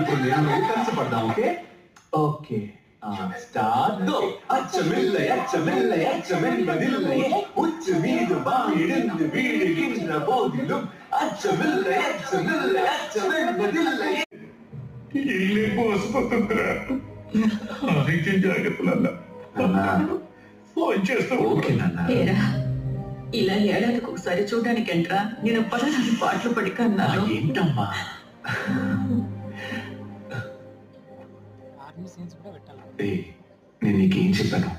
ఇప్పుడు నేను కలిసి పడ్డాం. Okay okay start go. అచ్చమిల్ల అచ్చమిల్ల అచ్చమిల్లదిల్ల ఉచ్చు వీడు బాయిడింది వీడిగిన్న బోదిలు అచ్చమిల్ల అచ్చమిల్ల అచ్చమిల్లదిల్ల. ఇల్లే మోసపోతుందిరా. ఆరోగ్యం జాగ్రత్తలన్నా ఫోన్ చేస్తూ. ఓకే నాన్న. ఇలా ఏడాదికి ఒకసారి చూడడానికి ఎంట్రా. నేను పడడానికి పాటలు పడి కన్నాను. ఏంటమ్మా నేను నీకేం చెప్పాను?